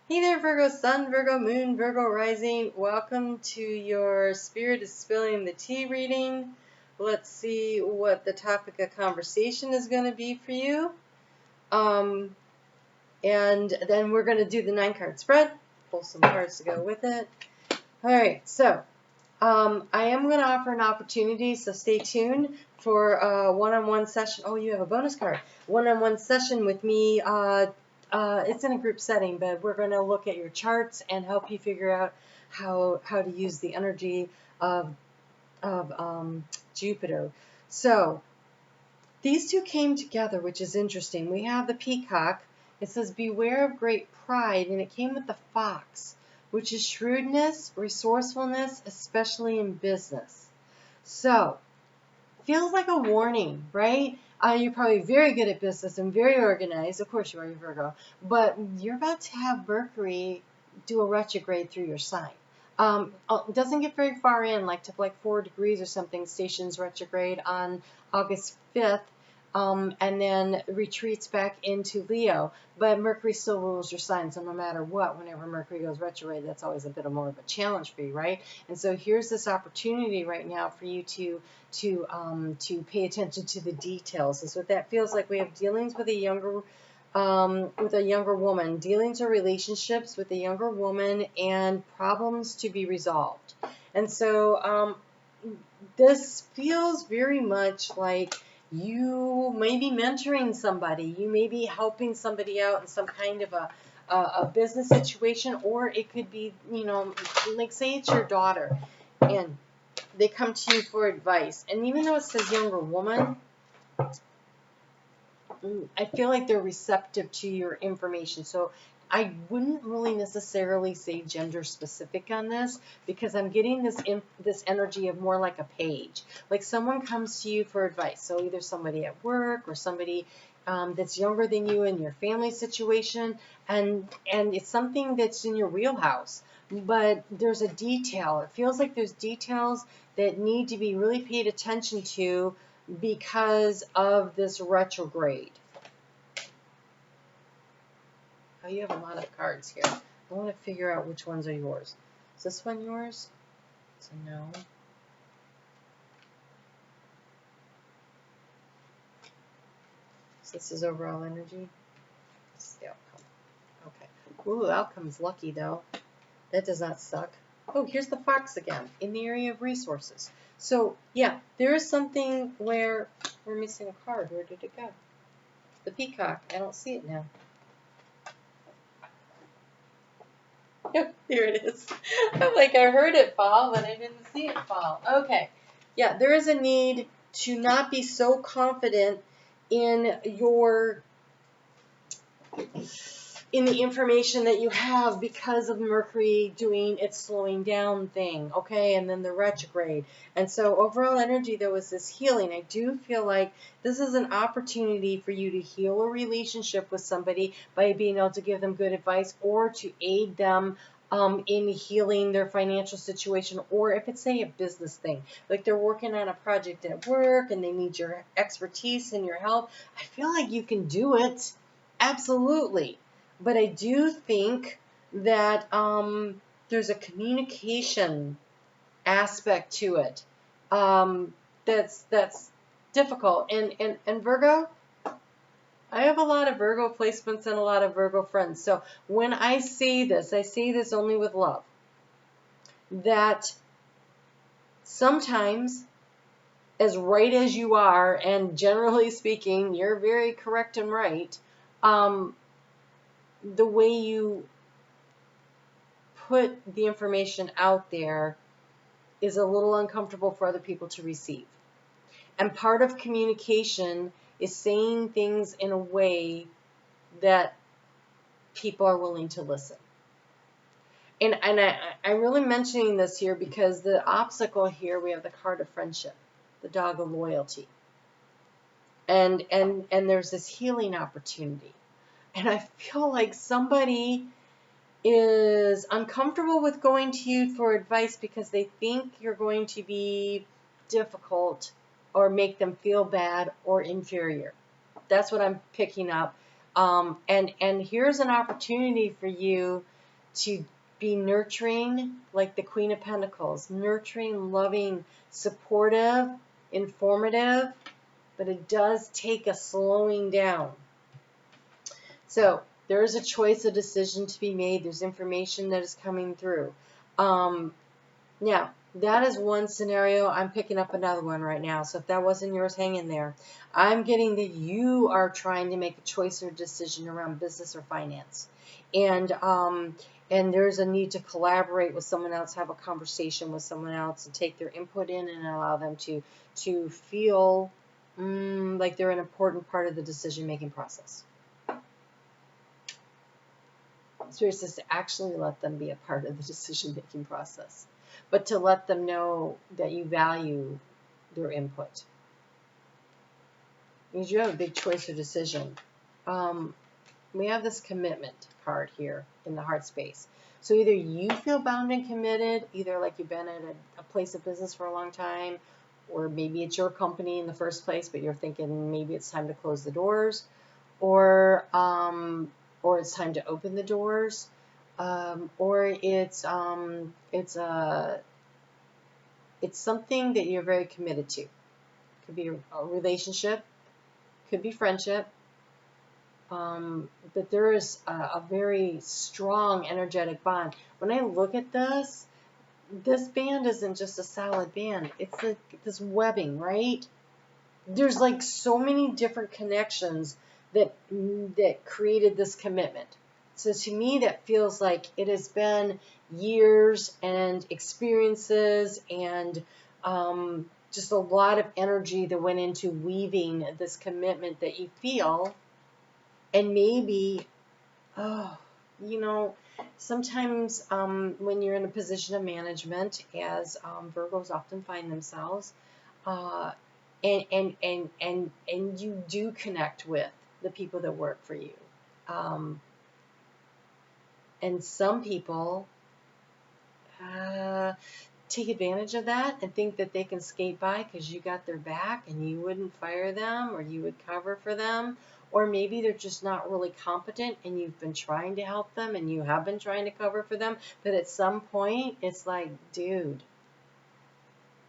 Hey there, Virgo Sun, Virgo Moon, Virgo Rising. Welcome to your Spirit is Spilling the Tea reading. Let's see what the topic of conversation is going to be for you. And then we're going to do the 9-card spread. Pull some cards to go with it. All right, so I am going to offer an opportunity, so stay tuned for a one-on-one session. Oh, you have a bonus card. One-on-one session with me. It's in a group setting, but we're going to look at your charts and help you figure out how to use the energy of Jupiter. So these two came together, which is interesting. We have the peacock. It says, beware of great pride, and it came with the fox, which is shrewdness, resourcefulness, especially in business. So, feels like a warning, right? You're probably very good at business and very organized. Of course you are, you're Virgo. But you're about to have Mercury do a retrograde through your sign. It doesn't get very far in, like to like 4 degrees or something, stations retrograde on August 5th. And then retreats back into Leo. But Mercury still rules your sign, so no matter what, whenever Mercury goes retrograde, that's always a bit more of a challenge for you, right? And so here's this opportunity right now for you to pay attention to the details. Is what that feels like. We have dealings with a younger woman, dealings or relationships with a younger woman, and problems to be resolved. And so this feels very much like you may be mentoring somebody. You may be helping somebody out in some kind of a business situation, or it could be, like say it's your daughter and they come to you for advice. And even though it says younger woman, I feel like they're receptive to your information. So I wouldn't really necessarily say gender specific on this, because I'm getting this energy of more like a page. Like someone comes to you for advice. So either somebody at work or somebody that's younger than you in your family situation, and it's something that's in your wheelhouse. But there's a detail. It feels like there's details that need to be really paid attention to because of this retrograde. Oh, you have a lot of cards here. I want to figure out which ones are yours. Is this one yours? It's a no. So this is overall energy. This is the outcome. Okay. Ooh, outcome's lucky though. That does not suck. Oh, here's the fox again, in the area of resources. So, yeah, there is something where we're missing a card. Where did it go? The peacock. I don't see it now. Here it is. I'm like, I heard it fall, but I didn't see it fall. Okay. Yeah, there is a need to not be so confident in the information that you have because of Mercury doing its slowing down thing, okay, and then the retrograde. And so overall energy, there was this healing. I do feel like this is an opportunity for you to heal a relationship with somebody by being able to give them good advice or to aid them in healing their financial situation, or if it's, say, a business thing, like they're working on a project at work and they need your expertise and your help. I feel like you can do it. Absolutely. But I do think that there's a communication aspect to it that's difficult. And Virgo, I have a lot of Virgo placements and a lot of Virgo friends. So when I say this only with love. That sometimes, as right as you are, and generally speaking, you're very correct and right, the way you put the information out there is a little uncomfortable for other people to receive. And part of communication is saying things in a way that people are willing to listen. And I'm really mentioning this here because the obstacle here, we have the card of friendship, the dog of loyalty. And there's this healing opportunity. And I feel like somebody is uncomfortable with going to you for advice because they think you're going to be difficult or make them feel bad or inferior. That's what I'm picking up. And here's an opportunity for you to be nurturing, like the Queen of Pentacles, nurturing, loving, supportive, informative, but it does take a slowing down. So there is a choice, a decision to be made. There's information that is coming through. Now, that is one scenario. I'm picking up another one right now. So if that wasn't yours, hang in there. I'm getting that you are trying to make a choice or decision around business or finance. And there's a need to collaborate with someone else, have a conversation with someone else, and take their input in and allow them to feel like they're an important part of the decision-making process. Spirit says to actually let them be a part of the decision-making process, but to let them know that you value their input. Because you have a big choice or decision. We have this commitment card here in the heart space. So either you feel bound and committed, either like you've been at a place of business for a long time, or maybe it's your company in the first place, but you're thinking maybe it's time to close the doors, or it's time to open the doors, or it's something that you're very committed to. Could be a relationship, could be friendship, but there is a very strong energetic bond. When I look at this band isn't just a solid band. It's like this webbing, right? There's like so many different connections that created this commitment. So to me, that feels like it has been years and experiences and just a lot of energy that went into weaving this commitment that you feel. And maybe, sometimes when you're in a position of management, as Virgos often find themselves, and you do connect with the people that work for you. And some people take advantage of that and think that they can skate by because you got their back and you wouldn't fire them or you would cover for them. Or maybe they're just not really competent and you've been trying to help them and you have been trying to cover for them. But at some point, it's like, dude,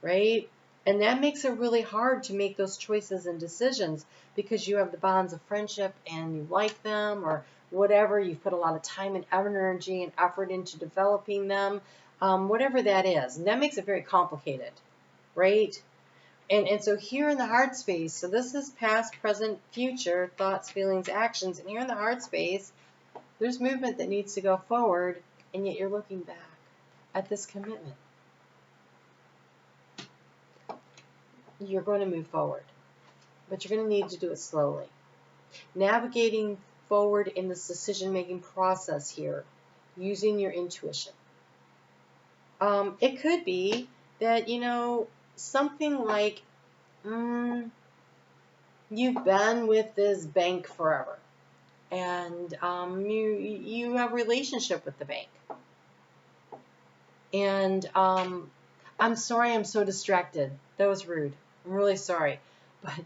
right? And that makes it really hard to make those choices and decisions because you have the bonds of friendship and you like them or whatever. You've put a lot of time and energy and effort into developing them, whatever that is. And that makes it very complicated, right? And so here in the heart space, so this is past, present, future, thoughts, feelings, actions. And here in the heart space, there's movement that needs to go forward, and yet you're looking back at this commitment. You're going to move forward, but you're going to need to do it slowly. Navigating forward in this decision-making process here, using your intuition. It could be that, something like you've been with this bank forever and you have a relationship with the bank and I'm sorry I'm so distracted. That was rude. I'm really sorry, but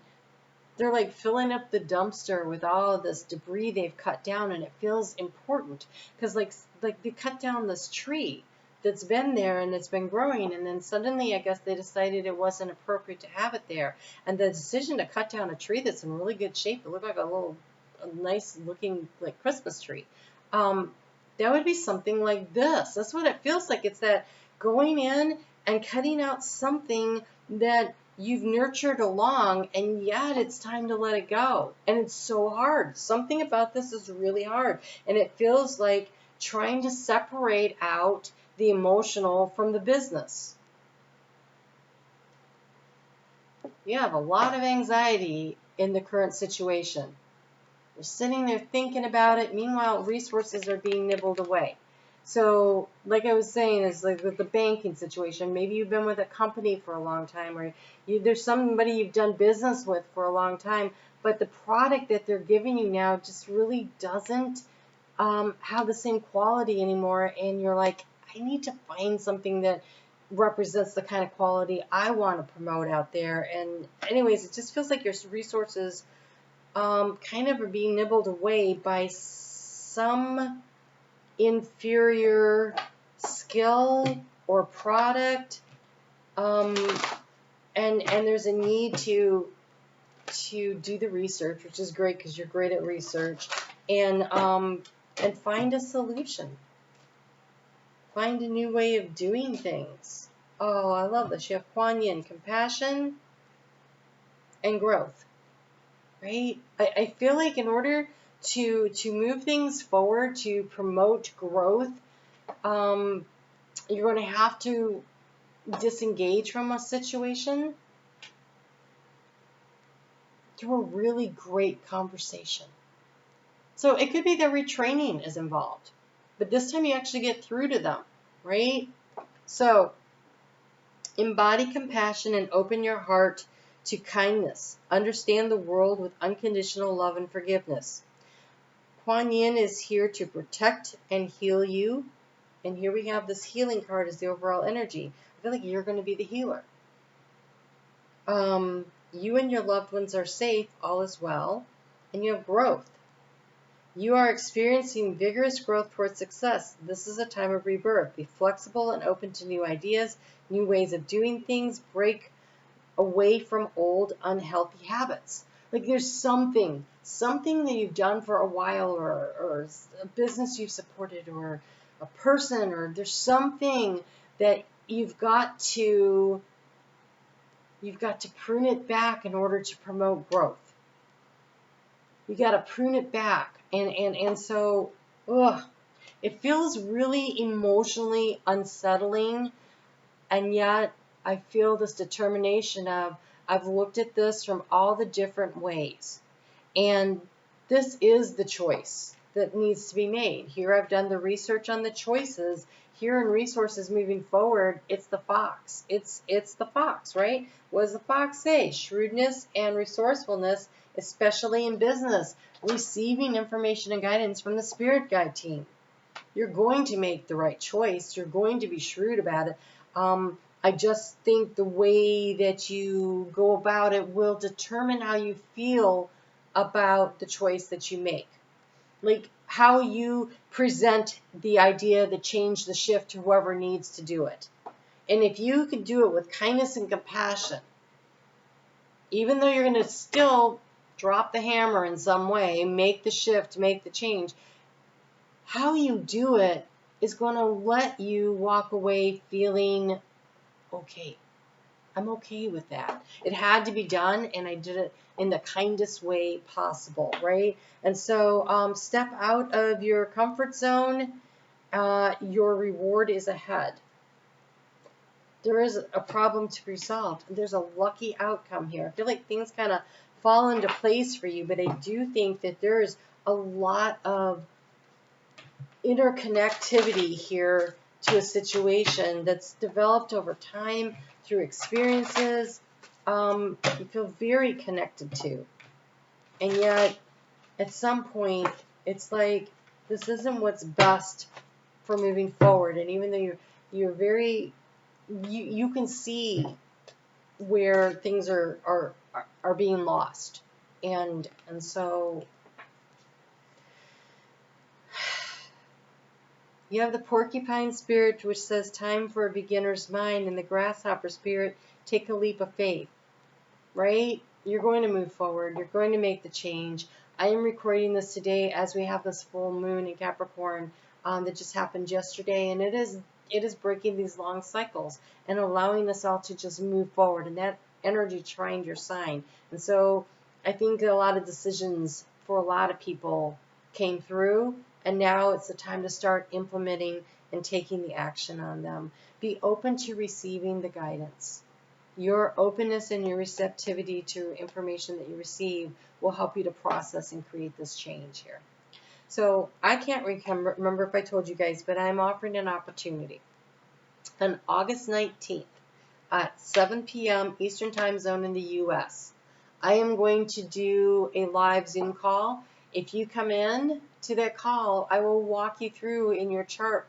they're like filling up the dumpster with all of this debris they've cut down, and it feels important because like they cut down this tree that's been there and it's been growing, and then suddenly I guess they decided it wasn't appropriate to have it there. And the decision to cut down a tree that's in really good shape, it looked like a nice looking like Christmas tree, that would be something like this. That's what it feels like. It's that going in and cutting out something that you've nurtured along, and yet it's time to let it go. And it's so hard. Something about this is really hard, and it feels like trying to separate out the emotional from the business. You have a lot of anxiety in the current situation. You're sitting there thinking about it. Meanwhile, resources are being nibbled away. So, like I was saying, is like with the banking situation, maybe you've been with a company for a long time, or there's somebody you've done business with for a long time, but the product that they're giving you now just really doesn't have the same quality anymore, and you're like, I need to find something that represents the kind of quality I want to promote out there. And anyways, it just feels like your resources kind of are being nibbled away by some inferior skill or product, and there's a need to do the research, which is great because you're great at research, and find a solution. Find a new way of doing things. Oh, I love this. You have Kuan Yin, compassion and growth, right? I feel like in order to move things forward, to promote growth, you're going to have to disengage from a situation through a really great conversation. So it could be that retraining is involved, but this time you actually get through to them, right? So embody compassion and open your heart to kindness. Understand the world with unconditional love and forgiveness. Kuan Yin is here to protect and heal you. And here we have this healing card as the overall energy. I feel like you're going to be the healer. You and your loved ones are safe, all is well, and you have growth. You are experiencing vigorous growth towards success. This is a time of rebirth. Be flexible and open to new ideas, new ways of doing things. Break away from old unhealthy habits. Like there's something that you've done for a while, or a business you've supported, or a person, or there's something that you've got to prune it back in order to promote growth. You got to prune it back. And so, it feels really emotionally unsettling, and yet I feel this determination of, I've looked at this from all the different ways, and this is the choice that needs to be made. Here I've done the research on the choices. Here in resources moving forward, it's the fox. It's the fox, right? What does the fox say? Shrewdness and resourcefulness, especially in business. Receiving information and guidance from the spirit guide team. You're going to make the right choice. You're going to be shrewd about it. I just think the way that you go about it will determine how you feel about the choice that you make. Like how you present the idea, the change, the shift to whoever needs to do it. And if you can do it with kindness and compassion, even though you're going to still drop the hammer in some way, make the shift, make the change, how you do it is going to let you walk away feeling okay. I'm okay with that. It had to be done, and I did it in the kindest way possible, right? And so step out of your comfort zone. Your reward is ahead. There is a problem to be solved. There's a lucky outcome here. I feel like things kind of fall into place for you, but I do think that there's a lot of interconnectivity here to a situation that's developed over time through experiences you feel very connected to. And yet, at some point, it's like, this isn't what's best for moving forward. And even though you're very, you can see where things are being lost. And so you have the porcupine spirit, which says time for a beginner's mind, and the grasshopper spirit, take a leap of faith, right? You're going to move forward. You're going to make the change. I am recording this today as we have this full moon in Capricorn that just happened yesterday, and it is breaking these long cycles and allowing us all to just move forward, and that energy trined your sign. And so I think a lot of decisions for a lot of people came through, and now it's the time to start implementing and taking the action on them. Be open to receiving the guidance. Your openness and your receptivity to information that you receive will help you to process and create this change here. So I can't remember if I told you guys, but I'm offering an opportunity on August 19th at 7 p.m. Eastern Time Zone in the U.S. I am going to do a live Zoom call. If you come in to that call, I will walk you through in your chart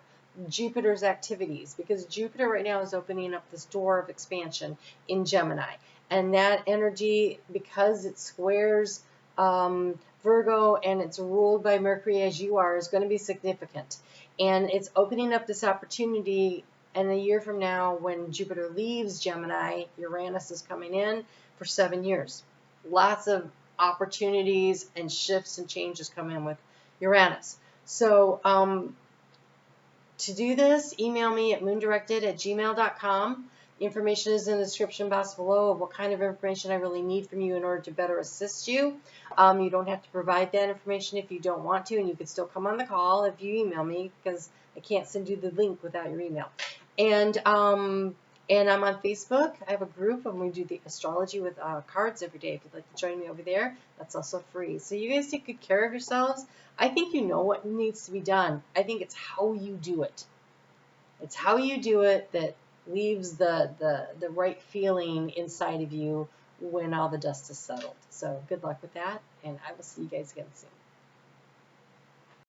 Jupiter's activities, because Jupiter right now is opening up this door of expansion in Gemini. And that energy, because it squares Virgo, and it's ruled by Mercury as you are, is going to be significant. And it's opening up this opportunity. And a year from now, when Jupiter leaves Gemini, Uranus is coming in for 7 years. Lots of opportunities and shifts and changes come in with Uranus. So to do this, email me at moondirected@gmail.com. The information is in the description box below of what kind of information I really need from you in order to better assist you. You don't have to provide that information if you don't want to, and you can still come on the call if you email me, because I can't send you the link without your email. And I'm on Facebook. I have a group, and we do the astrology with cards every day. If you'd like to join me over there, that's also free. So you guys take good care of yourselves. I think you know what needs to be done. I think it's how you do it. It's how you do it that leaves the right feeling inside of you when all the dust is settled. So good luck with that, and I will see you guys again soon.